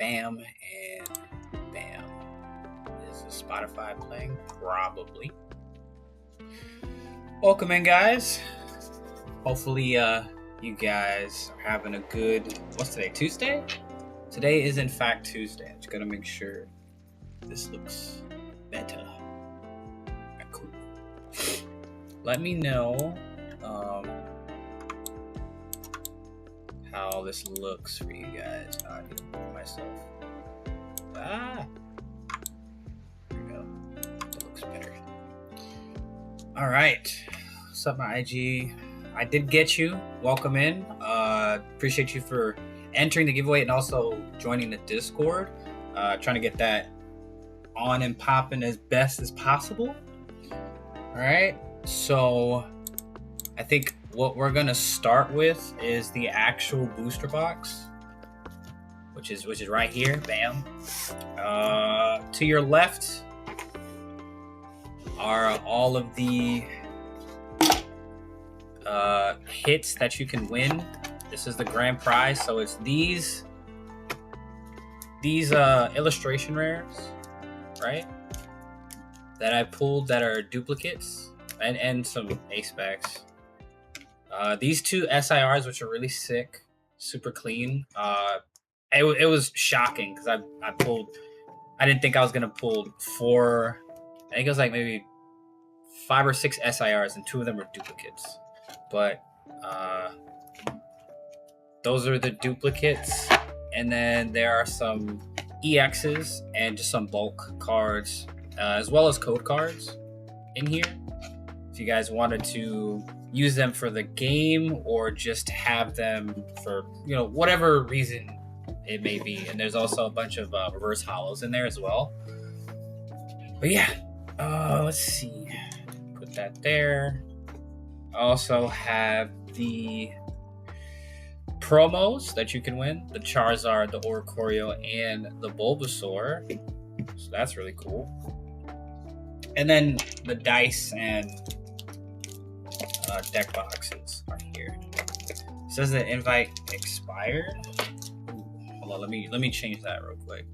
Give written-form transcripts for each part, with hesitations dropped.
Bam, and bam. Is Spotify playing? Probably. Welcome in, guys. Hopefully, you guys are having a good... What's today? Tuesday? Today is, in fact, Tuesday. I'm just going to make sure this looks better. Cool. Let me know how this looks for you guys. I need to move myself. There we go. That looks better. All right. What's up, my IG? I did get you. Welcome in. Appreciate you for entering the giveaway and also joining the Discord. Trying to get that on and popping as best as possible. All right. So I think what we're gonna start with is the actual booster box, which is right here. Bam. To your left are all of the hits that you can win. This is the grand prize. So it's these illustration rares, right? That I pulled that are duplicates and some ace packs. These two SIRs, which are really sick, super clean. It was shocking because I didn't think I was gonna pull four. I think it was like maybe 5 or 6 SIRs, and 2 of them were duplicates. But those are the duplicates, and then there are some EXs and just some bulk cards, as well as code cards in here. If you guys wanted to use them for the game or just have them for, whatever reason it may be. And there's also a bunch of reverse hollows in there as well. But yeah, let's see. Put that there. I also have the promos that you can win. The Charizard, the Oricorio, and the Bulbasaur. So that's really cool. And then the dice and deck boxes are here. It says the invite expired. Ooh, hold on, let me change that real quick.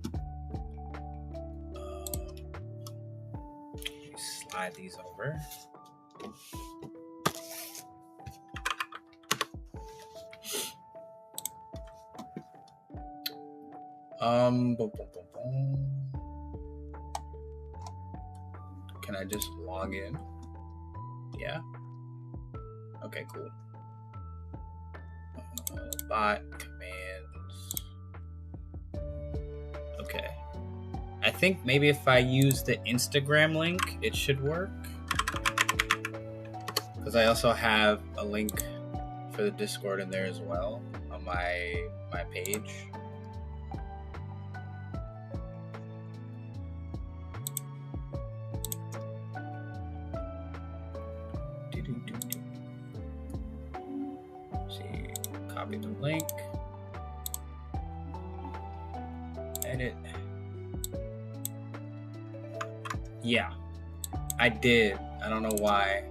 Let me slide these over. Can I just log in? Yeah. Okay, cool. Bot commands. Okay. I think maybe if I use the Instagram link, it should work. Because I also have a link for the Discord in there as well on my page. Copy the link. Edit. Yeah, I did. I don't know why.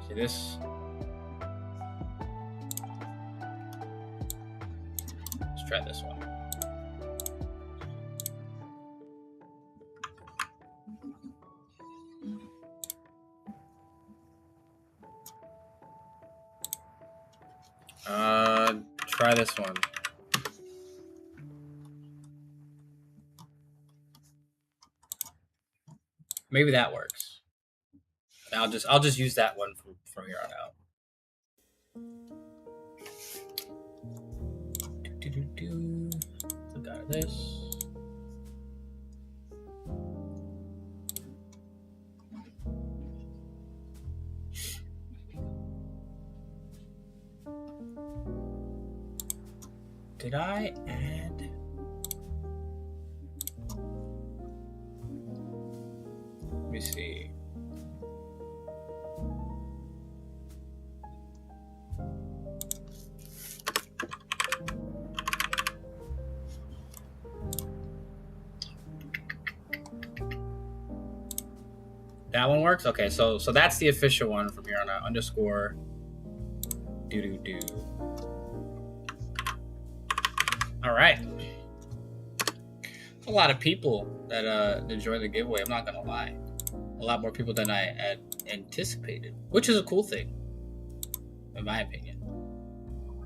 See this? Let's try this one. Try this one. Maybe that works. I'll just use that one from here on out. Click out of this. Did I add? Let me see. That one works? Okay, so that's the official one from here on out. _. Do. All right. A lot of people that enjoy the giveaway. I'm not gonna lie. A lot more people than I had anticipated, which is a cool thing, in my opinion. All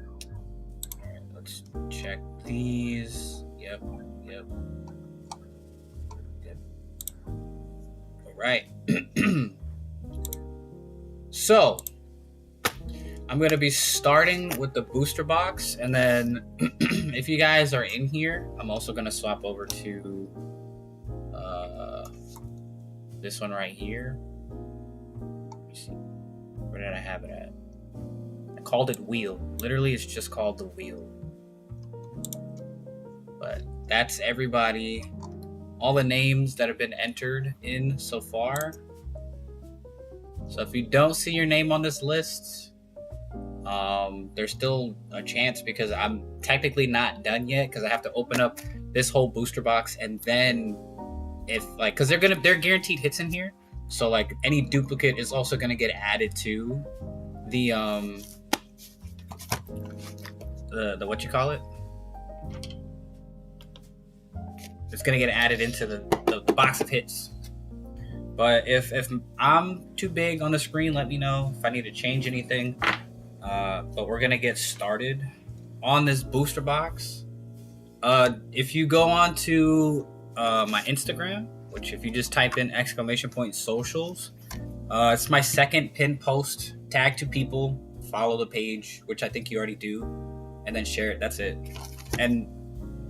right, let's check these. Yep. All right. So, I'm going to be starting with the booster box, and then if you guys are in here, I'm also going to swap over to this one right here. Let me see. Where did I have it at? I called it Wheel. Literally, it's just called the Wheel. But that's everybody. All the names that have been entered in so far. So if you don't see your name on this list, there's still a chance because I'm technically not done yet because I have to open up this whole booster box, and then if like, because they're guaranteed hits in here, so like any duplicate is also gonna get added to the what you call it? It's gonna get added into the box of hits. But if I'm too big on the screen, let me know if I need to change anything. But we're gonna get started on this booster box. If you go on to my Instagram, which if you just type in !socials, it's my second pinned post. Tag 2 people, follow the page, which I think you already do, and then share it. That's it. And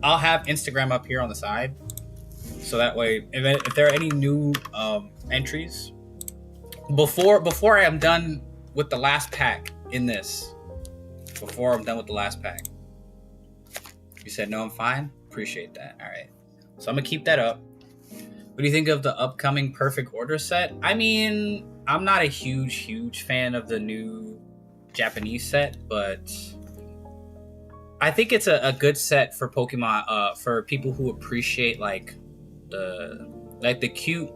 I'll have Instagram up here on the side, so that way if there are any new entries before I am done with the last pack in this. Before I'm done with the last pack. You said no, I'm fine. Appreciate that. All right. So I'm gonna keep that up. What do you think of the upcoming Perfect Order set? I mean, I'm not a huge fan of the new Japanese set, but I think it's a good set for Pokemon. For people who appreciate like the cute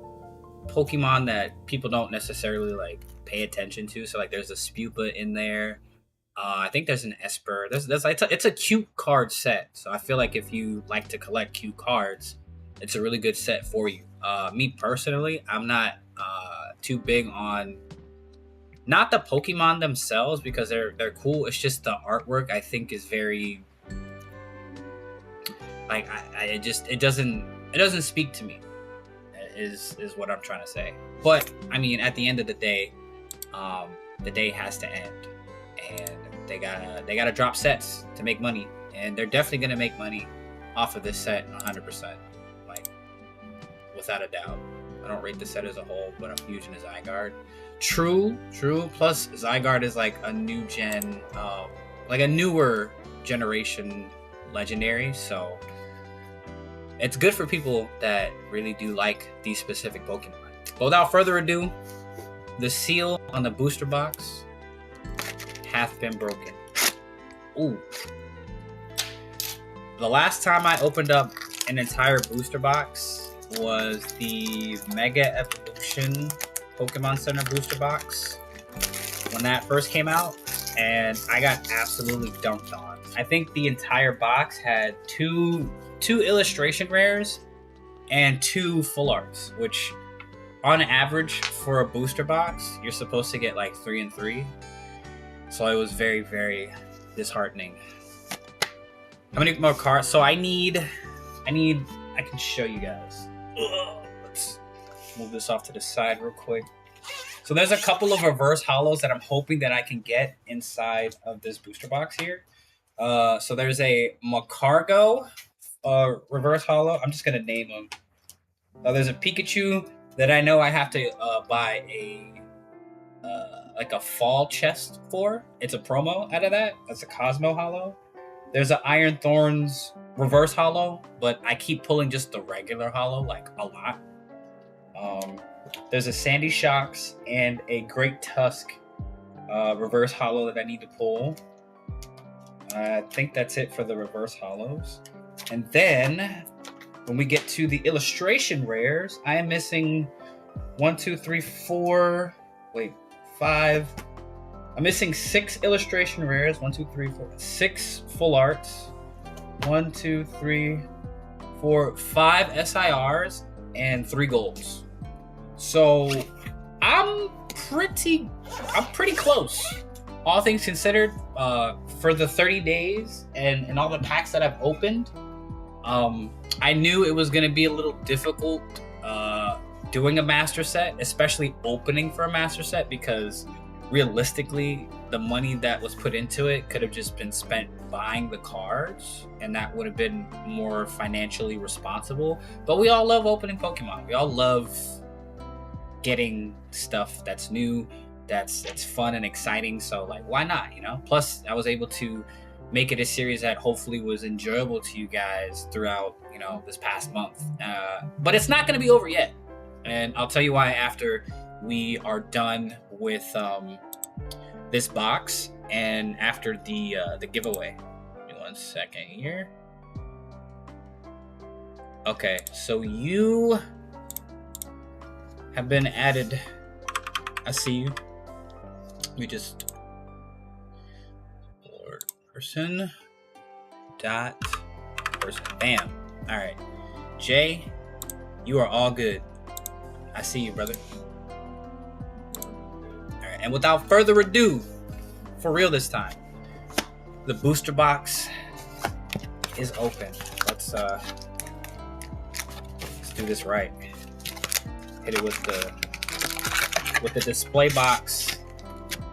Pokemon that people don't necessarily like pay attention to. So like, there's a Spupa in there. I think there's an Esper. It's a cute card set. So I feel like if you like to collect cute cards, it's a really good set for you. Me personally, I'm not too big on not the Pokemon themselves because they're cool. It's just the artwork I think is very like it doesn't speak to me. Is what I'm trying to say. But I mean, at the end of the day has to end, and they gotta drop sets to make money, and they're definitely gonna make money off of this set 100%, like without a doubt. I don't rate the set as a whole, but I'm using as Zygarde. True. Plus Zygarde is like a new gen, like a newer generation legendary, so it's good for people that really do like these specific Pokemon. But without further ado, the seal on the booster box hath been broken. Ooh. The last time I opened up an entire booster box was the Mega Evolution Pokemon Center booster box when that first came out, and I got absolutely dunked on. I think the entire box had two illustration rares and 2 full arts, which on average for a booster box you're supposed to get like 3 and 3. So it was very, very disheartening. How many more cards? So I can show you guys. Let's move this off to the side real quick. So there's a couple of reverse holos that I'm hoping that I can get inside of this booster box here. So there's a Magcargo reverse holo. I'm just gonna name them. There's a Pikachu that I know I have to buy like a fall chest for. It's a promo out of that. That's a Cosmo holo. There's an Iron Thorns reverse holo, but I keep pulling just the regular holo like a lot. There's a Sandy Shocks and a Great Tusk reverse holo that I need to pull. I think that's it for the reverse holos. And then when we get to the illustration rares, I am missing 5 I'm missing 6 illustration rares. 1, 2, 3, 4. 6 full arts. 1, 2, 3, 4, 5 SIRs and 3 golds. So I'm pretty close. All things considered, for the 30 days and all the packs that I've opened, I knew it was going to be a little difficult doing a master set, especially opening for a master set, because realistically, the money that was put into it could have just been spent buying the cards, and that would have been more financially responsible. But we all love opening Pokemon. We all love getting stuff that's new, that's fun and exciting. So like, why not? You know. Plus, I was able to make it a series that hopefully was enjoyable to you guys throughout, you know, this past month. But it's not going to be over yet, and I'll tell you why after we are done with this box and after the giveaway. Give me 1 second here. Okay, so you have been added. I see you. We just person dot person. Bam. All right, Jay, you are all good. I see you, brother. And without further ado, for real this time, the booster box is open. Let's do this right. Hit it with the display box.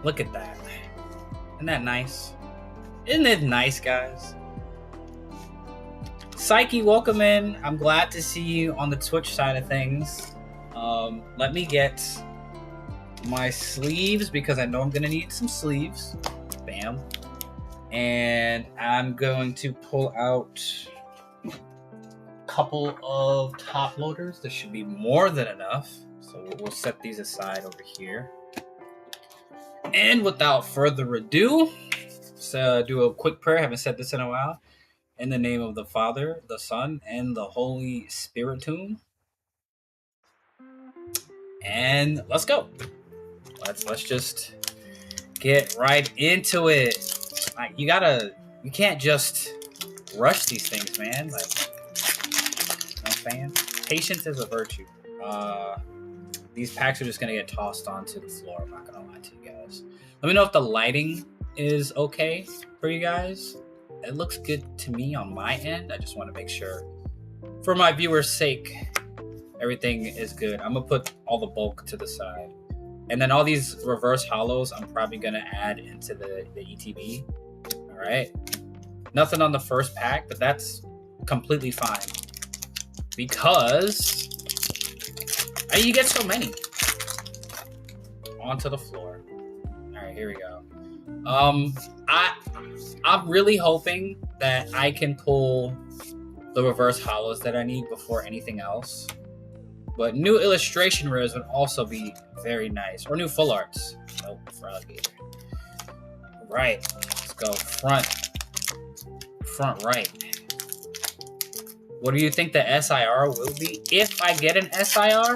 Look at that. Isn't that nice? Isn't it nice, guys? Psyche, welcome in. I'm glad to see you on the Twitch side of things. Let me get my sleeves because I know I'm gonna need some sleeves. Bam. And I'm going to pull out a couple of top loaders. There should be more than enough. So we'll set these aside over here. And without further ado, let's do a quick prayer. I haven't said this in a while. In the name of the Father, the Son, and the Holy Spiritum. And let's go. Let's just get right into it. Like, you can't just rush these things, man. Like, you know what I'm saying? Patience is a virtue. These packs are just gonna get tossed onto the floor. I'm not gonna lie to you guys. Let me know if the lighting is okay for you guys. It looks good to me on my end. I just want to make sure, for my viewers' sake, everything is good. I'm gonna put all the bulk to the side. And then all these reverse hollows, I'm probably going to add into the ETB. All right. Nothing on the first pack, but that's completely fine. Because you get so many. Onto the floor. All right, here we go. I'm really hoping that I can pull the reverse hollows that I need before anything else. But new illustration rares would also be very nice. Or new full arts. Nope, for alligator. Right. Let's go front right. What do you think the SIR will be? If I get an SIR,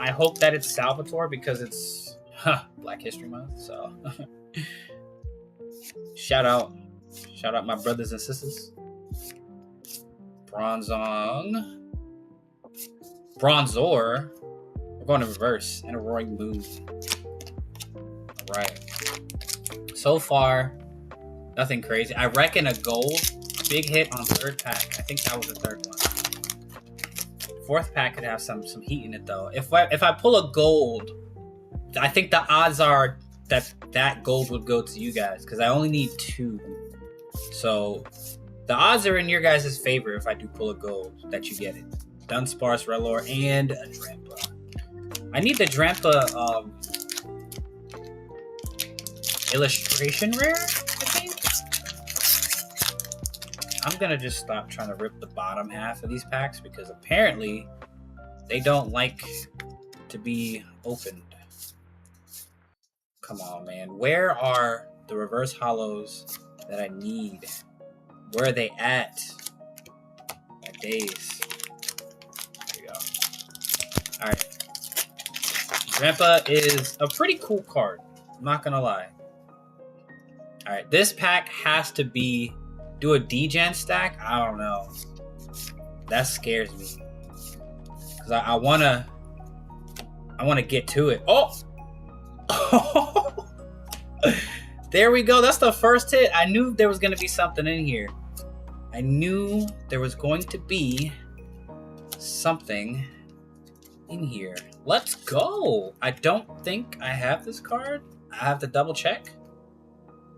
I hope that it's Salvatore because it's Black History Month. So shout out my brothers and sisters. Bronzor. We're going to reverse and a Roaring Moon. All right. So far, nothing crazy. I reckon a gold. Big hit on third pack. I think that was the third one. Fourth pack could have some heat in it though. If I pull a gold, I think the odds are that gold would go to you guys because I only need 2. So the odds are in your guys' favor if I do pull a gold that you get it. Dunsparce, Rellor, and a Drampa. I need the Drampa illustration rare, I think. I'm gonna just stop trying to rip the bottom half of these packs because apparently they don't like to be opened. Come on, man. Where are the reverse hollows that I need? Where are they at? My days. There we go. Alright. Drampa is a pretty cool card. I'm not gonna lie. All right, this pack has to be do a degen stack. I don't know. That scares me because I wanna get to it. Oh, there we go. That's the first hit. I knew there was gonna be something in here. I knew there was going to be something in here. Let's go. I don't think I have this card. I have to double check.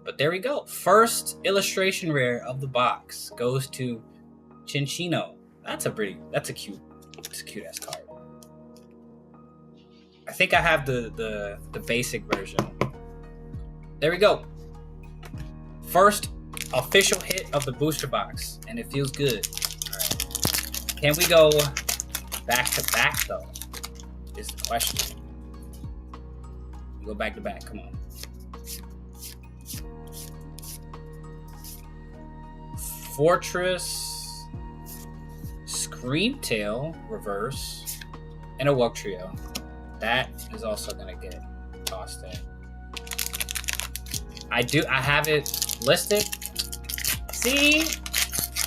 But there we go. First illustration rare of the box goes to Cinccino. That's a cute ass card. I think I have the basic version. There we go. First official hit of the booster box, and it feels good. All right. Can we go back to back though? Is the question. Go back to back. Come on. Fortress, Screamtail reverse, and a Wugtrio. That is also gonna get tossed in. I have it listed. See,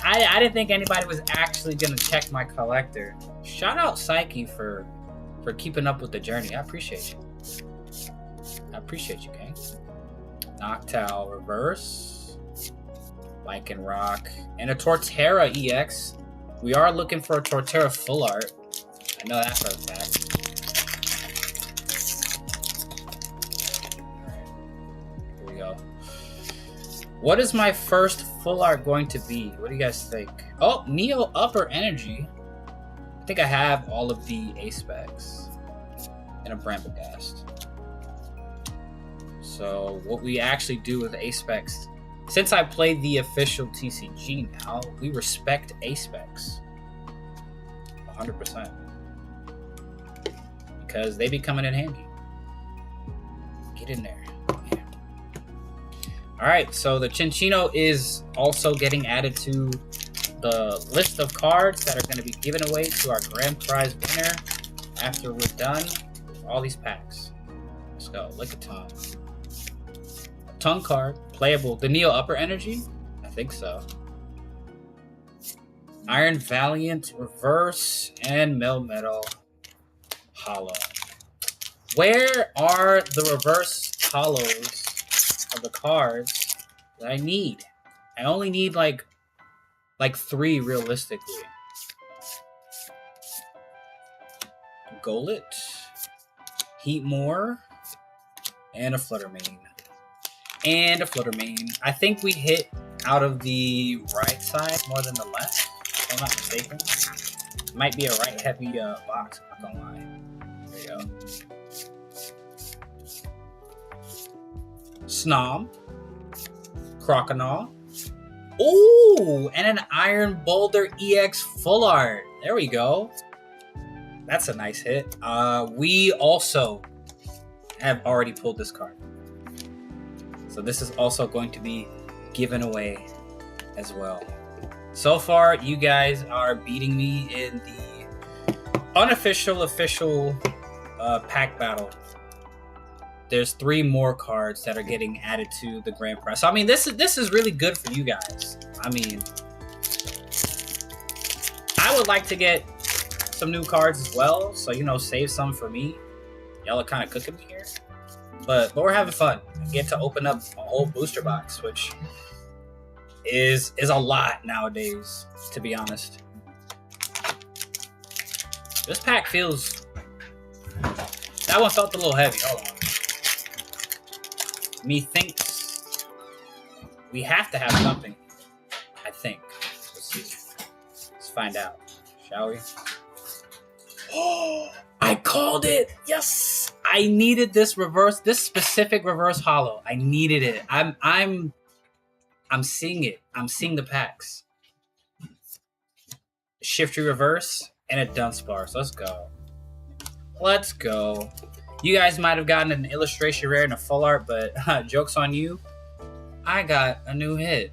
I didn't think anybody was actually gonna check my collector. Shout out Psyche for keeping up with the journey. I appreciate you. I appreciate you, gang. Noctowl reverse. Lycanroc, and a Torterra EX. We are looking for a Torterra full art. I know that for a fact. Alright, here we go. What is my first full art going to be? What do you guys think? Oh, Neo Upper Energy. I think I have all of the A-Specs. And a Bramblegast. So, what we actually do with A-Specs, since I played the official TCG now, we respect A-Specs 100%. Because they be coming in handy. Get in there. Yeah. Alright, so the Cinccino is also getting added to the list of cards that are going to be given away to our grand prize winner after we're done with all these packs. Let's go. Lickitung. Tongue card, playable. The Neo Upper Energy? I think so. Iron Valiant, reverse, and Melmetal Hollow. Where are the reverse hollows of the cards that I need? I only need like 3 realistically. Golett, Heatmor, and a Fluttermane. And a Fluttermane. I think we hit out of the right side more than the left, if I'm not mistaken. It might be a right heavy box, I'm not gonna lie. There you go. Snom. Croconaw. Ooh, and an Iron Boulder EX full art. There we go. That's a nice hit. We also have already pulled this card. So this is also going to be given away as well. So far, you guys are beating me in the unofficial, official pack battle. There's 3 more cards that are getting added to the grand prize. So I mean, this is really good for you guys. I mean, I would like to get some new cards as well. So, you know, save some for me. Y'all are kind of cooking me here. But we're having fun. I get to open up a whole booster box, which is a lot nowadays, to be honest. This pack feels... That one felt a little heavy. Hold on. Methinks we have to have something, I think. Let's see. Let's find out, shall we? Oh, I called it! Yes! I needed this specific reverse hollow. I needed it. I'm seeing it. I'm seeing the packs. Shiftry reverse and a Dunsparce. Let's go. Let's go. You guys might have gotten an illustration rare and a full art, but joke's on you. I got a new hit,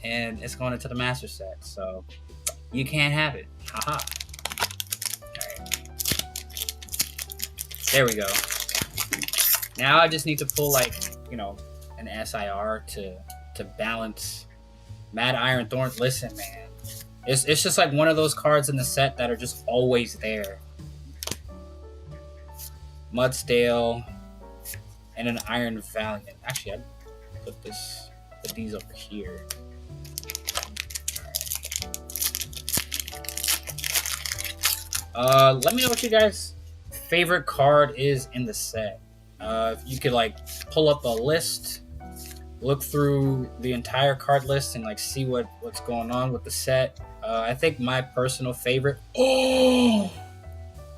and it's going into the master set, so you can't have it. Haha. All right. There we go. Now I just need to pull like, you know, an SIR to balance Mad Iron Thorn. Listen, man, it's just like one of those cards in the set that are just always there. Mudsdale and an Iron Valiant. Actually, I'd put these over here. Let me know what you guys' favorite card is in the set. If you could like pull up a list, look through the entire card list, and like see what's going on with the set. I think my personal favorite. Oh,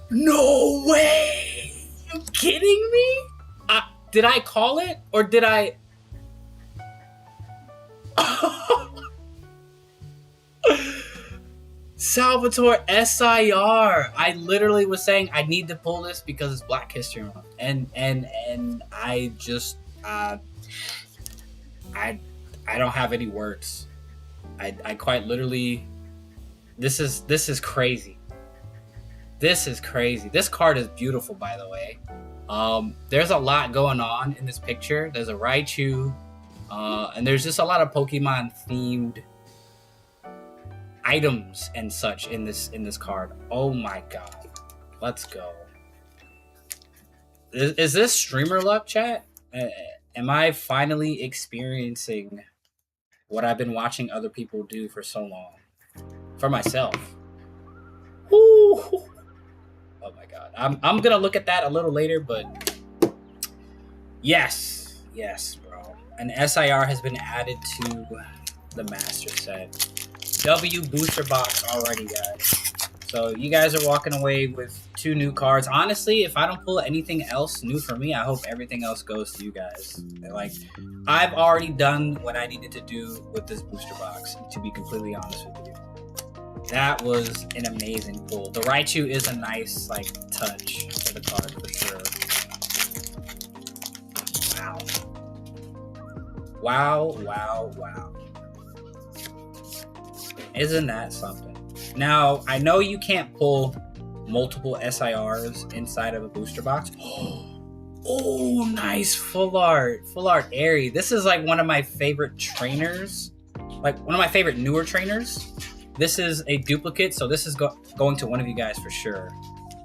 no way! You kidding me? Did I call it or did I? Salvatore SIR. I literally was saying I need to pull this because it's Black History Month, and I just I don't have any words. I quite literally. This is crazy. This is crazy. This card is beautiful, by the way. There's a lot going on in this picture. There's a Raichu, and there's just a lot of Pokemon themed items and such in this card. Oh my god. Let's go. Is this streamer luck, chat? Am I finally experiencing what I've been watching other people do for so long? For myself. Woo. Oh my god. I'm gonna look at that a little later, but yes, bro. An SIR has been added to the master set. W booster box already, guys. So you guys are walking away with 2 new cards. Honestly, if I don't pull anything else new for me, I hope everything else goes to you guys. Like, I've already done what I needed to do with this booster box, to be completely honest with you. That was an amazing pull. The Raichu is a nice, like, touch for the card for sure. Wow. Isn't that something? Now, I know you can't pull multiple SIRs inside of a booster box. Oh, nice full art Airy. This is like one of my favorite trainers, like one of my favorite newer trainers. This is a duplicate, so this is going to one of you guys for sure.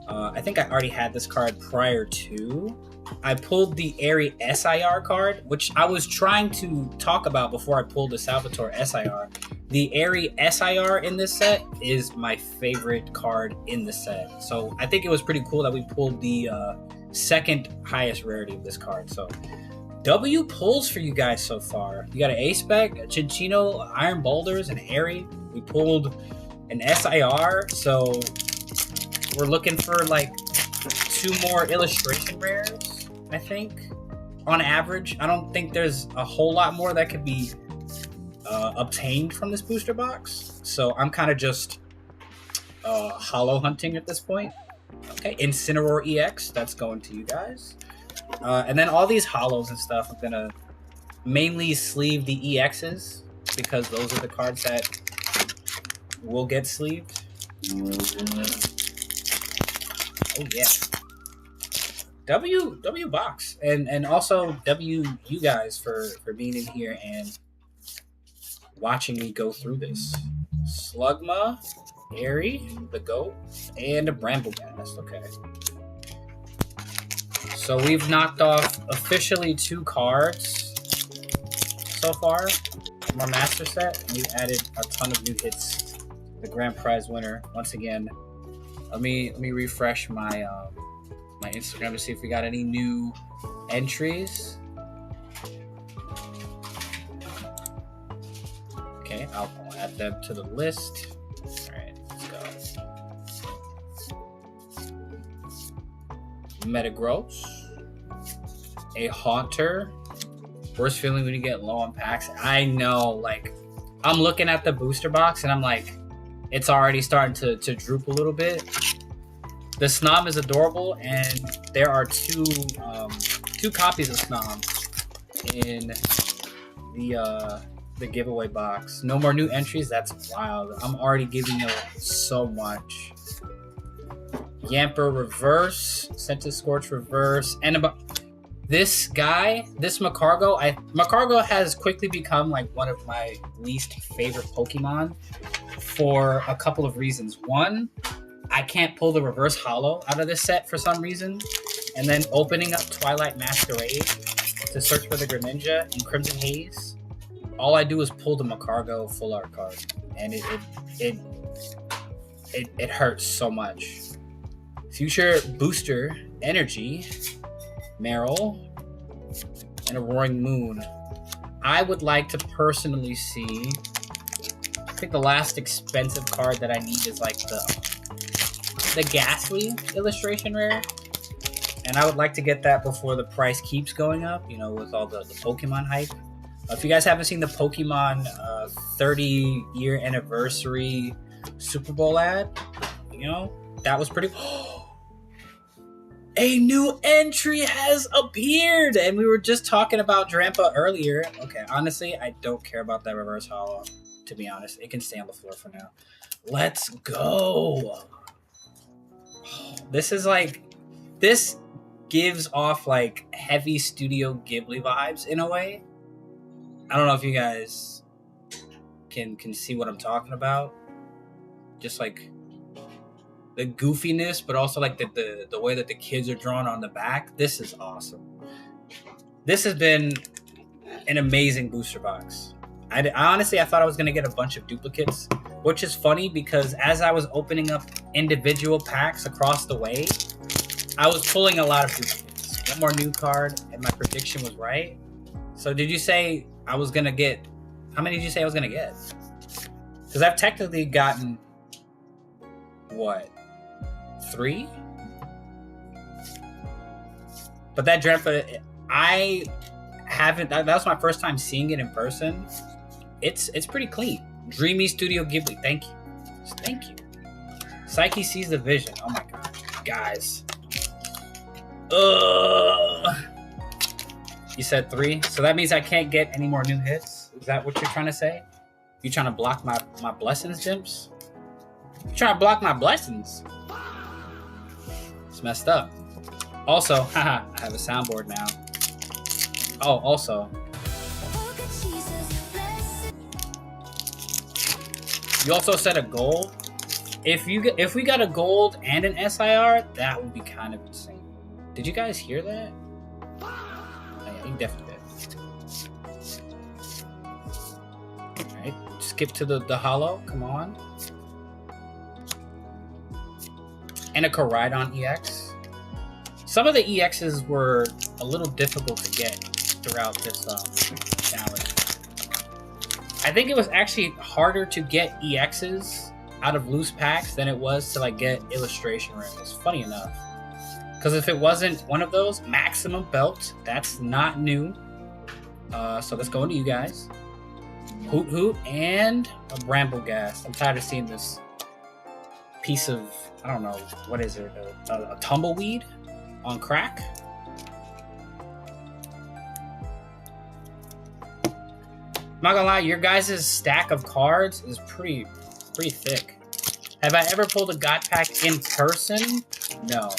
I think I already had this card prior to. I pulled the Airy SIR card, which I was trying to talk about before I pulled the Salvatore SIR. The Airy SIR in this set is my favorite card in the set. So I think it was pretty cool that we pulled the second highest rarity of this card. So W pulls for you guys so far. You got an A-Spec, a Cinccino, Iron Boulders, and Airy. We pulled an SIR, so we're looking for like 2 more illustration rares, I think, on average. I don't think there's a whole lot more that could be obtained from this booster box. So I'm kind of just hollow hunting at this point. Okay, Incineroar EX, that's going to you guys. And then all these hollows and stuff, I'm going to mainly sleeve the EXs because those are the cards that will get sleeved. Oh yeah. W box. And also W you guys for being in here and watching me go through this. Slugma, Airy, the GOAT, and a Brambleghast. Okay. So we've knocked off officially 2 cards so far from our master set, and we've added a ton of new hits. The grand prize winner, once again. Let me refresh my my Instagram to see if we got any new entries. Okay, I'll add them to the list. All right, let's go. Metagross, a Haunter. Worst feeling when you get low on packs. I know, like, I'm looking at the booster box and I'm like, it's already starting to droop a little bit. The Snom is adorable, and there are 2 copies of Snom in the giveaway box. No more new entries. That's wild. I'm already giving you so much. Yamper reverse, Scented Scorch reverse, and This guy, this Magcargo, Magcargo has quickly become like one of my least favorite Pokemon for a couple of reasons. One, I can't pull the reverse holo out of this set for some reason. And then opening up Twilight Masquerade to search for the Greninja in Crimson Haze, all I do is pull the Magcargo full art card. And it hurts so much. Future Booster Energy, Meryl, and a Roaring Moon. I would like to personally see, I think the last expensive card that I need is like the Ghastly illustration rare. And I would like to get that before the price keeps going up, you know, with all the Pokemon hype. If you guys haven't seen the Pokemon 30-year anniversary Super Bowl ad, you know, that was pretty... A new entry has appeared! And we were just talking about Drampa earlier. Okay, honestly, I don't care about that reverse holo, to be honest. It can stay on the floor for now. Let's go! This is like... This gives off like heavy Studio Ghibli vibes in a way. I don't know if you guys can see what I'm talking about. Just like the goofiness, but also like the way that the kids are drawn on the back. This is awesome. This has been an amazing booster box. I honestly, I thought I was going to get a bunch of duplicates, which is funny because as I was opening up individual packs across the way, I was pulling a lot of duplicates. One more new card, and my prediction was right. So did you say I was going to get... How many did you say I was going to get? Because I've technically gotten... What? 3? But that Drampa, I haven't... That was my first time seeing it in person. It's pretty clean. Dreamy Studio Ghibli. Thank you. Thank you. Psyche sees the vision. Oh my god. Guys. You said 3, so that means I can't get any more new hits? Is that what you're trying to say? You trying to block my blessings, Jimps? You trying to block my blessings? It's messed up. Also, haha, I have a soundboard now. Oh, also. You also said a gold. If we got a gold and an SIR, that would be kind of insane. Did you guys hear that? Oh, yeah, you definitely did. Alright, skip to the holo. Come on. And a Koraidon EX. Some of the EXs were a little difficult to get throughout this challenge. I think it was actually harder to get EXs out of loose packs than it was to like get illustration rares. Funny enough. Because if it wasn't one of those, Maximum Belt, that's not new. So let's go into you guys. Hoot Hoot and a Brambleghast. I'm tired of seeing this piece of, I don't know, what is it? A tumbleweed on crack? I'm not gonna lie, your guys' stack of cards is pretty thick. Have I ever pulled a God Pack in person? No.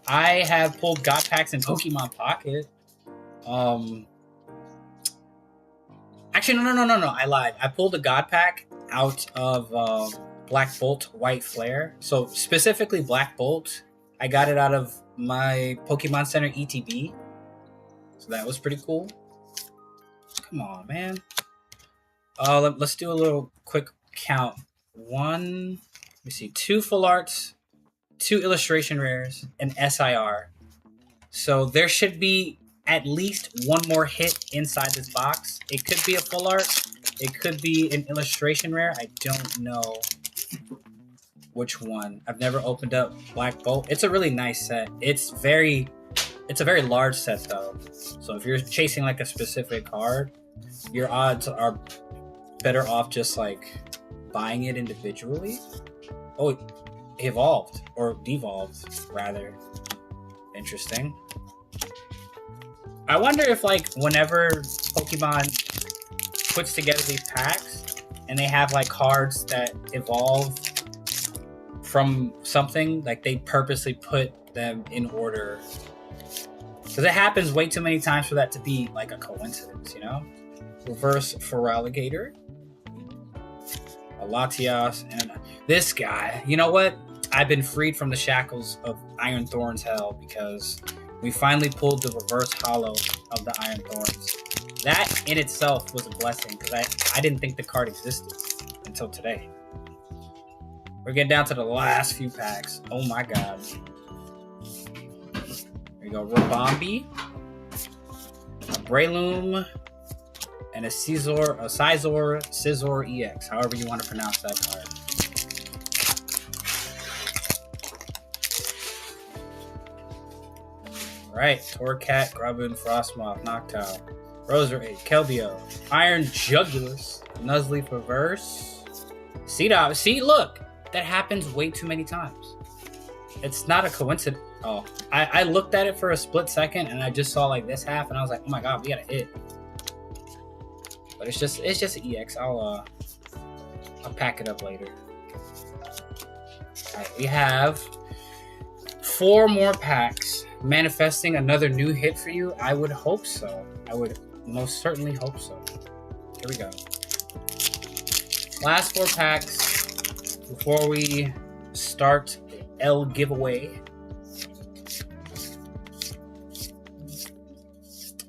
I have pulled God Packs in Pokemon Pocket. Actually, no. I lied. I pulled a God Pack out of Black Bolt White Flare. So specifically Black Bolt. I got it out of my Pokemon Center ETB. So that was pretty cool. Come on, man. Let's do a little quick count. 1, let me see, 2 full arts, 2 illustration rares, an SIR. So there should be at least one more hit inside this box. It could be a full art. It could be an illustration rare. I don't know which one. I've never opened up Black Bolt. It's a really nice set. It's a very large set though. So if you're chasing like a specific card, your odds are better off just like buying it individually. Oh, it evolved or devolved rather. Interesting. I wonder if like whenever Pokemon puts together these packs and they have like cards that evolve from something, like they purposely put them in order Because it happens way too many times for that to be like a coincidence, you know? Reverse Feraligatr, a Latias, and this guy. You know what? I've been freed from the shackles of Iron Thorn's hell because we finally pulled the reverse hollow of the Iron Thorns. That in itself was a blessing because I didn't think the card existed until today. We're getting down to the last few packs. Oh my god. There you go. Rabombi, a Breloom, and a Scizor EX, however you want to pronounce that card. Right, Torcat, Grubbin, Frostmoth, Noctowl, Roserade, Kelbio, Iron Jugulus, Nuzleaf Reverse, Seedot. See, look, that happens way too many times. It's not a coincidence. Oh, I looked at it for a split second and I just saw like this half and I was like, oh my god, we got a hit. But it's just an EX. I'll pack it up later. All right, we have 4 more packs. Manifesting another new hit for you? I would hope so. I would most certainly hope so. Here we go. Last 4 packs before we start the L giveaway.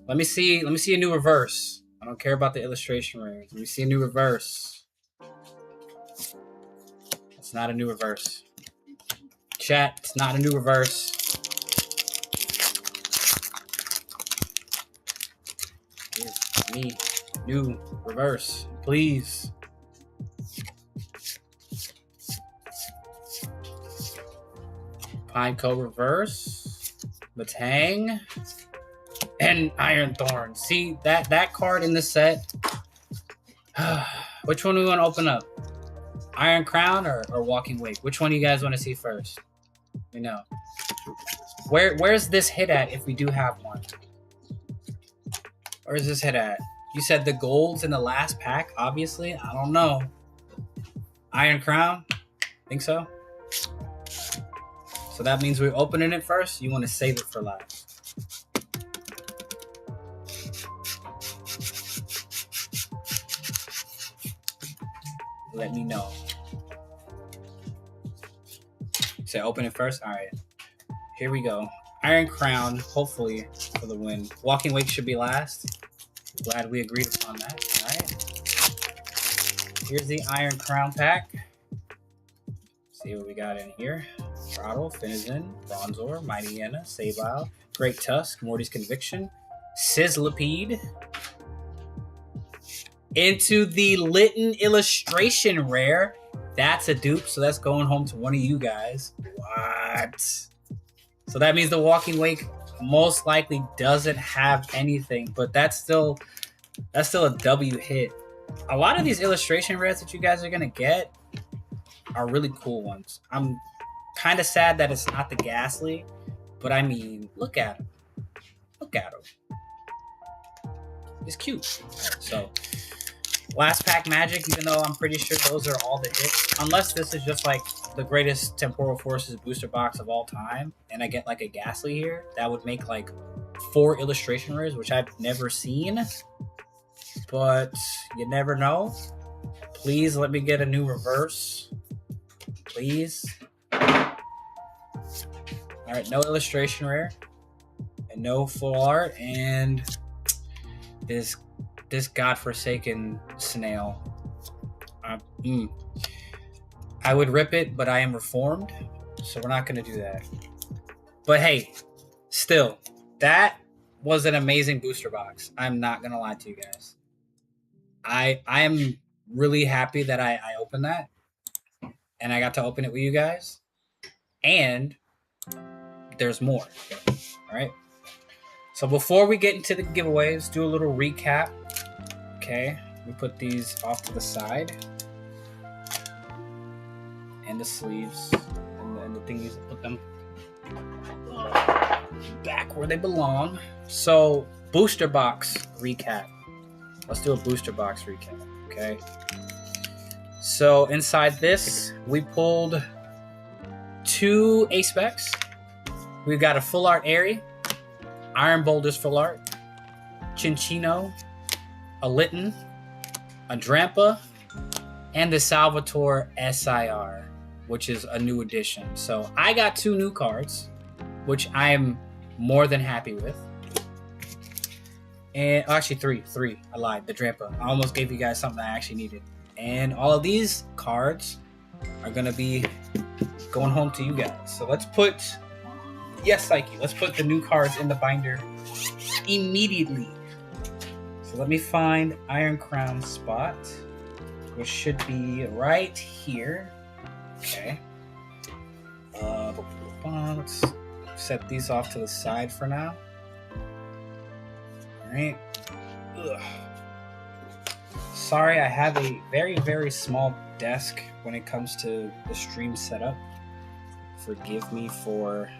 Let me see a new reverse. I don't care about the illustration rares. Let me see a new reverse. It's not a new reverse. Chat, it's not a new reverse. Give me new reverse, please. Pineco reverse, Batang, and Iron Thorn. See that card in the set. Which one do we want to open up? Iron Crown or Walking Wake? Which one do you guys want to see first? We know. Where's this hit at if we do have one? Where's this hit at? You said the gold's in the last pack, obviously. I don't know. Iron Crown? Think so? So that means we're opening it first? You want to save it for last? Let me know. Say open it first? Alright. Here we go. Iron Crown, hopefully, for the win. Walking Wake should be last. Glad we agreed upon that. Alright. Here's the Iron Crown pack. See what we got in here. Throttle, Finizen, Bronzor, Mightyena, Sableye, Great Tusk, Morty's Conviction, Sizzlipede. Into the Litten illustration rare. That's a dupe, so that's going home to one of you guys. What? So that means the Walking Wake most likely doesn't have anything, but that's still a W hit. A lot of these illustration rares that you guys are gonna get are really cool ones. I'm kind of sad that it's not the Ghastly, but I mean, look at him. Look at him. It's cute. So, last pack magic, even though I'm pretty sure those are all the hits. Unless this is just like the greatest Temporal Forces booster box of all time, and I get like a Ghastly here, that would make like 4 illustration rares, which I've never seen. But you never know. Please let me get a new reverse. Please. Alright, no illustration rare. And no full art. And this godforsaken snail. I would rip it, but I am reformed. So we're not going to do that. But hey, still, that was an amazing booster box. I'm not going to lie to you guys. I am really happy that I opened that. And I got to open it with you guys. And there's more. All right. So before we get into the giveaways, do a little recap. Okay. We put these off to the side. And the sleeves. And the thingies, put them back where they belong. So, booster box recap. Let's do a booster box recap. Okay. So inside this, we pulled 2 A-Specs. We've got a full art Airy. Iron Boulders Full Art, Chinchino, a Litten, a Drampa, and the Salvatore SIR, which is a new addition. So I got 2 new cards, which I am more than happy with. And actually 3. I lied. The Drampa. I almost gave you guys something I actually needed. And all of these cards are going to be going home to you guys. So let's put... Yes, Psyche. Let's put the new cards in the binder immediately. So let me find Iron Crown spot, which should be right here. Okay. Let's set these off to the side for now. All right. Ugh. Sorry, I have a very, very small desk when it comes to the stream setup. Forgive me for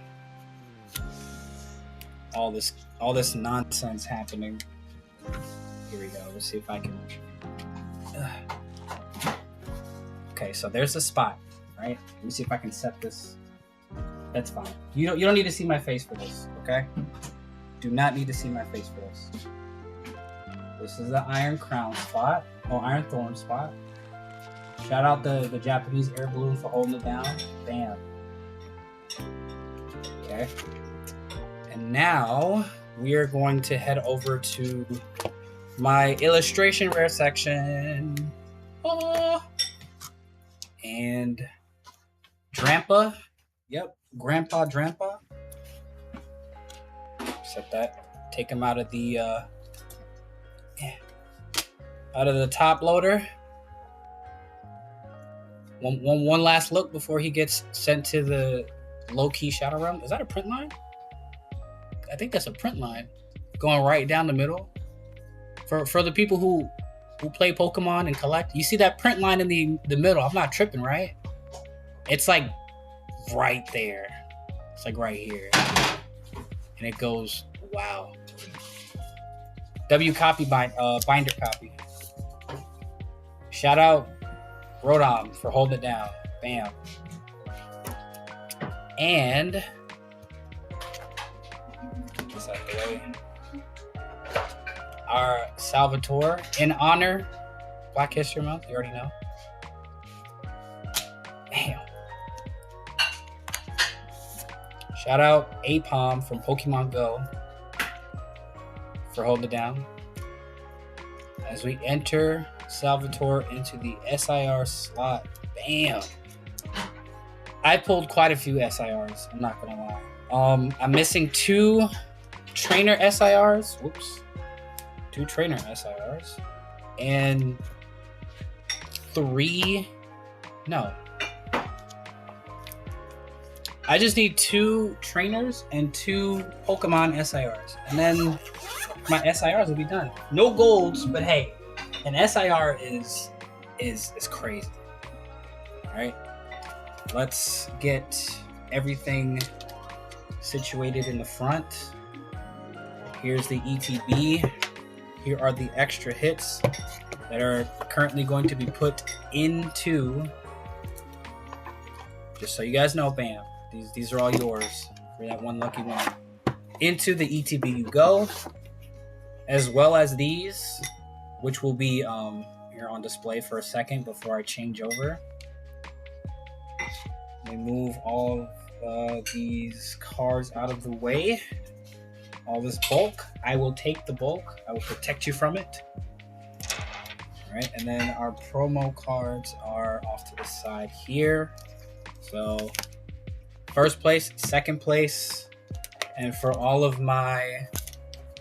all this nonsense happening. Here we go. Let's see if I can. Okay, so there's the spot, right? Let me see if I can set this. That's fine. You don't need to see my face for this, okay? Do not need to see my face for this. This is the Iron Crown spot. Oh, Iron Thorn spot. Shout out the Japanese air balloon for holding it down. Bam. Okay. And now we are going to head over to my illustration rare section. Oh. And Drampa. Yep. Grandpa Drampa. Set that. Take him out of the top loader. One last look before he gets sent to the low-key shadow realm. Is that a print line? I think that's a print line going right down the middle. For the people who play Pokemon and collect, you see that print line in the middle. I'm not tripping, right? It's like right there. It's like right here. And it goes, wow. W copy binder copy. Shout out Rodom for holding it down. Bam. And get this out of the way. Our Salvatore in honor Black History Month. You already know. Damn. Shout out Apom from Pokemon Go for holding it down. As we enter Salvatore into the SIR slot. Bam. I pulled quite a few SIRs. I'm not gonna lie. I'm missing 2 trainer SIRs. Whoops. 2 trainer SIRs. And 3. No. I just need 2 trainers and 2 Pokemon SIRs. And then my SIRs will be done. No golds, but hey, an SIR is crazy. Alright. Let's get everything situated in the front. Here's the ETB. Here are the extra hits that are currently going to be put into, just so you guys know, bam. These are all yours for that one lucky one. Into the ETB you go, as well as these, which will be here on display for a second before I change over. Let me move all of these cards out of the way. All this bulk, I will take the bulk. I will protect you from it. All right, and then our promo cards are off to the side here. So first place, second place, and for all of my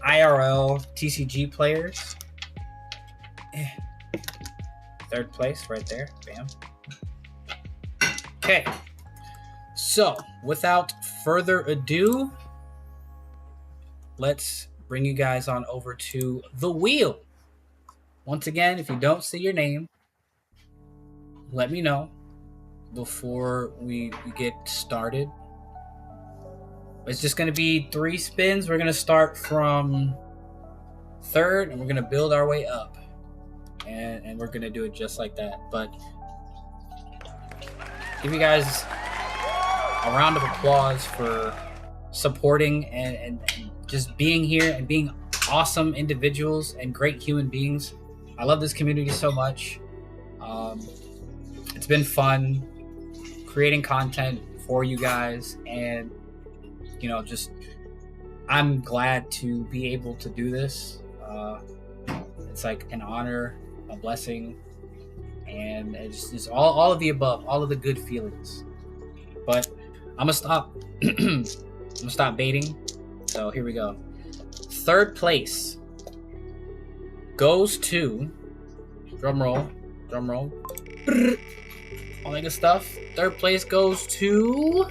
IRL TCG players, third place right there, bam. Okay, so without further ado, let's bring you guys on over to the wheel. Once again, if you don't see your name, let me know before we get started. It's just going to be 3 spins. We're going to start from third, and we're going to build our way up. And we're going to do it just like that. But give you guys a round of applause for supporting and just being here and being awesome individuals and great human beings. I love this community so much. It's been fun creating content for you guys, and just I'm glad to be able to do this. It's like an honor, a blessing, and it's all of the above, all of the good feelings. But I'm gonna stop. I'm gonna stop baiting. So here we go. Third place goes to drum roll. All that good stuff. Third place goes to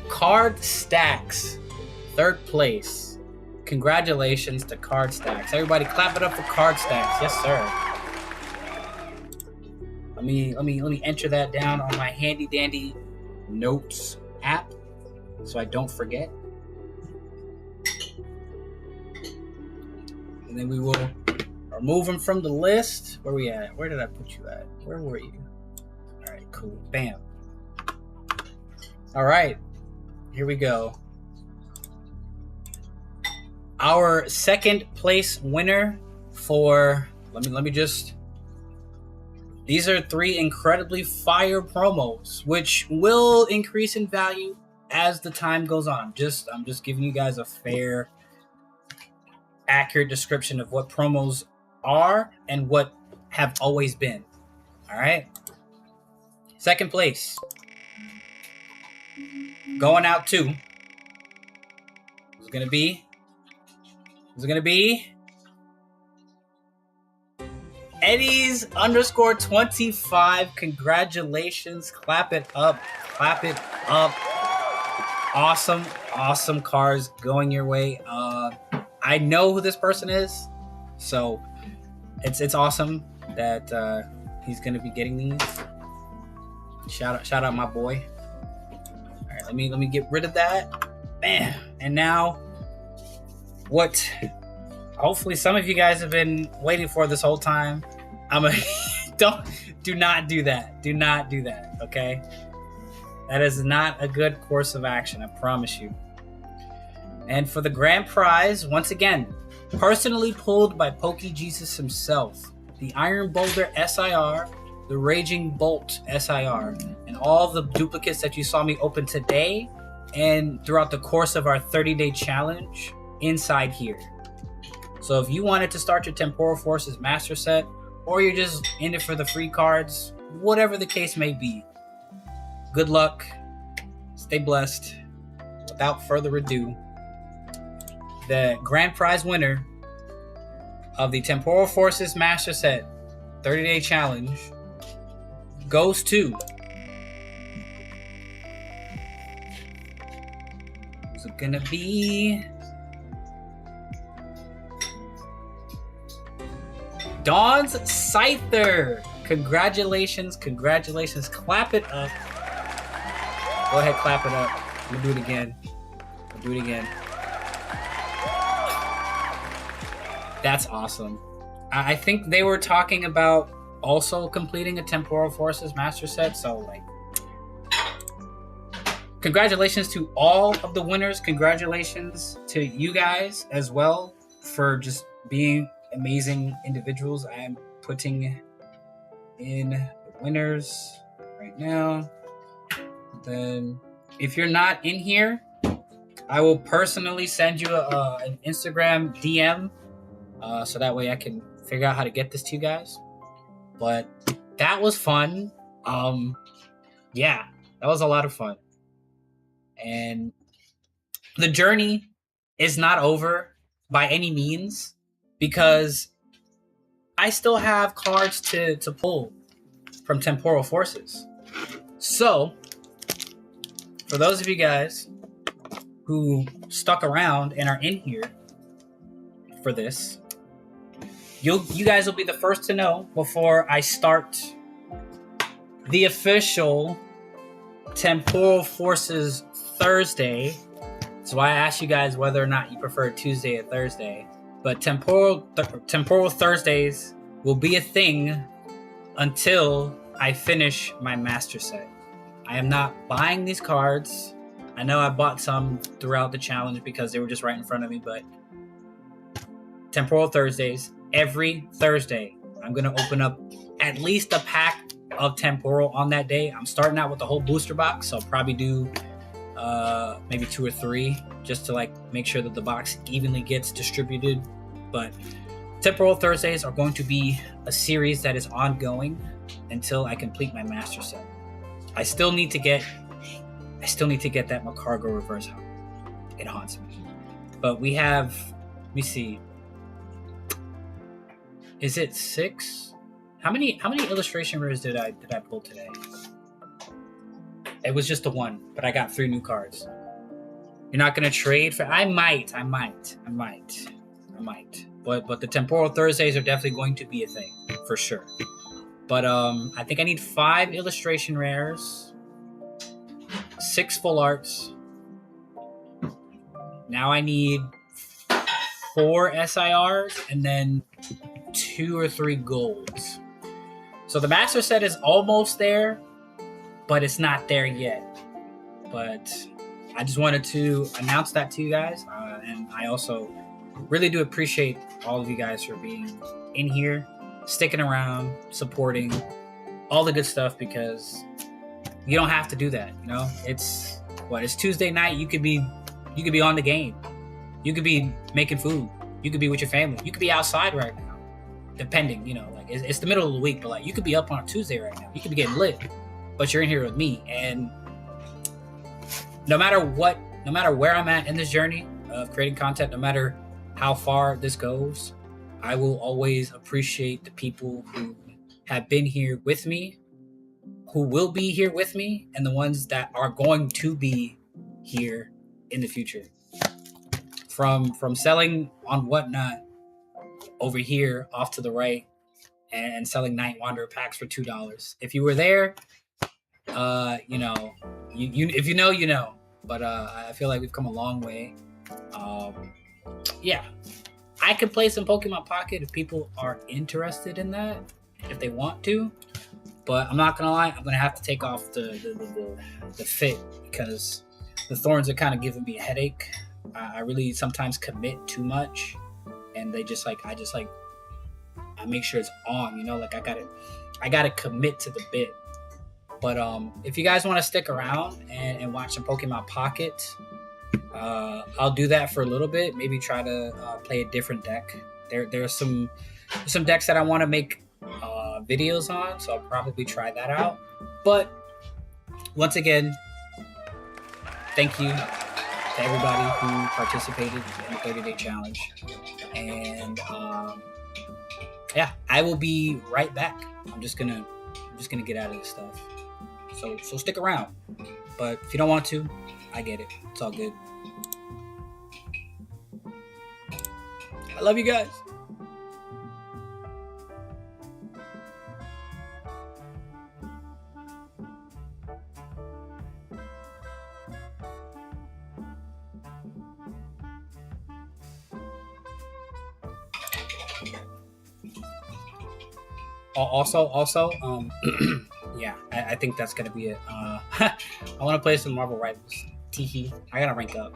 Card Stacks. Third place. Congratulations to Card Stacks. Everybody clap it up for Card Stacks. Yes, sir. Let me enter that down on my handy dandy notes app so I don't forget. And then we will remove him from the list. Where we at? Where did I put you at? Where were you? All right, cool. Bam. All right. Here we go. Our second place winner for let me just. These are 3 incredibly fire promos, which will increase in value as the time goes on. I'm just giving you guys a fair, accurate description of what promos are and what have always been. All right. Second place. Going out to. Who's it gonna be? Eddie's _25. Congratulations. Clap it up. Awesome cars going your way. I know who this person is, so it's awesome that he's gonna be getting these. Shout out my boy. All right, let me get rid of that. Bam. And now what hopefully some of you guys have been waiting for this whole time. Do not do that, okay? That is not a good course of action, I promise you. And for the grand prize, once again, personally pulled by PokeJesus himself, the Iron Boulder SIR, the Raging Bolt SIR, and all the duplicates that you saw me open today and throughout the course of our 30-day challenge inside here. So if you wanted to start your Temporal Forces Master Set, or you're just in it for the free cards, whatever the case may be, good luck, stay blessed. Without further ado, the grand prize winner of the Temporal Forces Master Set 30-day challenge goes to... Who's it gonna be? Dawn's Scyther. Congratulations. Clap it up. Go ahead, clap it up. I'm gonna do it again. That's awesome. I think they were talking about also completing a Temporal Forces Master Set, so congratulations to all of the winners. Congratulations to you guys as well for just being amazing individuals. I am putting in the winners right now. Then if you're not in here, I will personally send you an Instagram DM so that way I can figure out how to get this to you guys. But that was fun. Yeah, that was a lot of fun. And the journey is not over by any means, because I still have cards to pull from Temporal Forces. So, for those of you guys who stuck around and are in here for this, you guys will be the first to know before I start the official Temporal Forces Thursday. That's why I asked you guys whether or not you prefer Tuesday or Thursday. But Temporal Thursdays will be a thing until I finish my master set. I am not buying these cards. I know I bought some throughout the challenge because they were just right in front of me, but Temporal Thursdays, every Thursday, I'm going to open up at least a pack of Temporal on that day. I'm starting out with the whole booster box, so I'll probably do maybe 2 or 3 just to like make sure that the box evenly gets distributed. But Temporal Thursdays are going to be a series that is ongoing until I complete my master set. I still need to get that Magcargo reverse haunt. It haunts me. But we have, let me see. Is it 6? How many illustration rares did I pull today? It was just the 1, but I got 3 new cards. You're not gonna trade for? I might. But the Temporal Thursdays are definitely going to be a thing for sure. But I think I need 5 illustration rares, 6 full arts. Now I need 4 SIRs and then 2 or 3 golds. So the master set is almost there, but it's not there yet. But I just wanted to announce that to you guys, and I also really do appreciate all of you guys for being in here, sticking around, supporting all the good stuff, because you don't have to do that. You know, it's Tuesday night. You could be on the game. You could be making food. You could be with your family. You could be outside right now, depending. You know, like it's the middle of the week, but like you could be up on a Tuesday right now. You could be getting lit, but you're in here with me. And no matter where I'm at in this journey of creating content, no matter how far this goes, I will always appreciate the people who have been here with me, who will be here with me, and the ones that are going to be here in the future. From selling on Whatnot over here off to the right and selling Night Wanderer packs for $2. If you were there, you know, if you know, you know. But I feel like we've come a long way. Yeah, I could play some Pokemon Pocket if people are interested in that, if they want to. But I'm not gonna lie, I'm gonna have to take off the fit, because the thorns are kind of giving me a headache. I really sometimes commit too much, and I make sure it's on. You know, like I gotta commit to the bit. But if you guys want to stick around and watch some Pokemon Pocket, I'll do that for a little bit. Maybe try to play a different deck. There's some decks that I want to make videos on, so I'll probably try that out. But once again, thank you to everybody who participated in the 30-day challenge. And yeah, I will be right back. I'm just gonna get out of this stuff. So stick around. But if you don't want to, I get it. It's all good. I love you guys. Also, yeah, I think that's gonna be it. I want to play some Marvel Rivals. Teehee. I gotta rank up.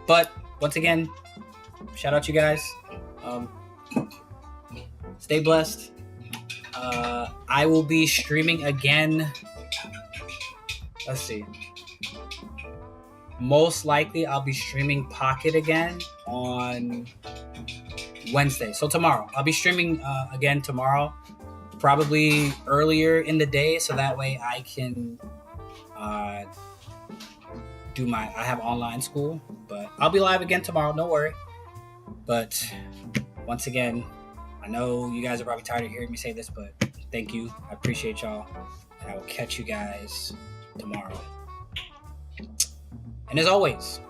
But once again, shout out you guys. Stay blessed. I will be streaming again. Let's see. Most likely, I'll be streaming Pocket again on Wednesday. So tomorrow. I'll be streaming again tomorrow. Probably earlier in the day, so that way I can I have online school. But I'll be live again tomorrow, don't worry. But once again, I know you guys are probably tired of hearing me say this, but thank you. I appreciate y'all. And I will catch you guys tomorrow. And as always,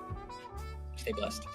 stay blessed.